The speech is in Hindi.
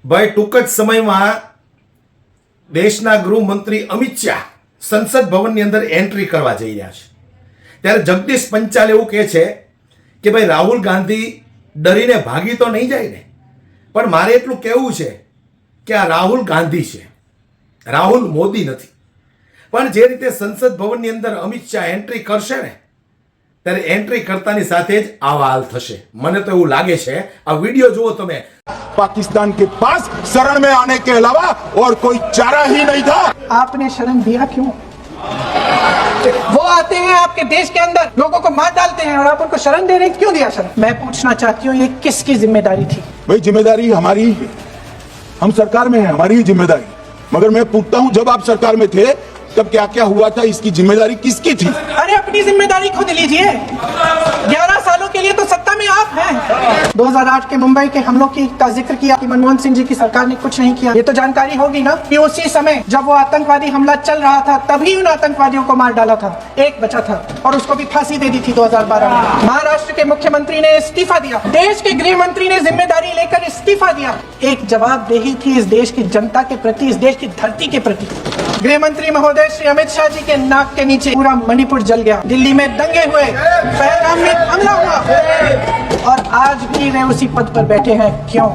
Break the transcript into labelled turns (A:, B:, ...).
A: ભાઈ ટૂંક જ સમયમાં દેશના ગૃહમંત્રી અમિત શાહ સંસદ ભવનની અંદર એન્ટ્રી કરવા જઈ રહ્યા છે. ત્યારે જગદીશ પંચાલ એવું કહે છે કે ભાઈ રાહુલ ગાંધી ડરીને ભાગી તો નહીં જાય ને, પણ મારે એટલું કહેવું છે કે આ રાહુલ ગાંધી છે, રાહુલ મોદી નથી. પણ જે રીતે સંસદ ભવનની અંદર અમિત શાહ એન્ટ્રી કરશે ને, ત્યારે એન્ટ્રી કરતાની સાથે જ આવા હાલ થશે. મને તો એવું લાગે છે. આ વિડીયો જુઓ તમે.
B: पाकिस्तान के पास शरण में आने के अलावा और कोई चारा ही नहीं था.
C: आपने शरण दिया क्यों? वो आते हैं आपके देश के अंदर, लोगों को मार डालते हैं और आप उनको शरण दे रहे हैं. क्यों दिया शरण? मैं पूछना चाहती हूँ, ये किसकी जिम्मेदारी थी?
B: भाई जिम्मेदारी हमारी ही है, हम सरकार में हैं, हमारी ही जिम्मेदारी. मगर मैं पूछता हूँ, जब आप सरकार में थे तब क्या क्या हुआ था, इसकी जिम्मेदारी किसकी थी?
C: अरे अपनी जिम्मेदारी खुद लीजिए. 11 सालों के लिए तो सत्ता में आप हैं. 2008 के मुंबई के हमलों का जिक्र किया कि मनमोहन सिंह जी की सरकार ने कुछ नहीं किया. ये तो जानकारी होगी ना कि उसी समय जब वो आतंकवादी हमला चल रहा था, तभी उन आतंकवादियों को मार डाला था. एक बचा था और उसको भी फांसी दे दी थी 2012 में. महाराष्ट्र के मुख्यमंत्री ने इस्तीफा दिया, देश के गृह मंत्री ने जिम्मेदारी लेकर इस्तीफा दिया. एक जवाबदेही थी इस देश की जनता के प्रति, इस देश की धरती के प्रति. गृह मंत्री महोदय श्री अमित शाह जी के नाक के नीचे पूरा मणिपुर जल गया, दिल्ली में दंगे हुए, पहलगाम में हमला हुआ और आज भी वे उसी पद पर बैठे हैं. क्यों?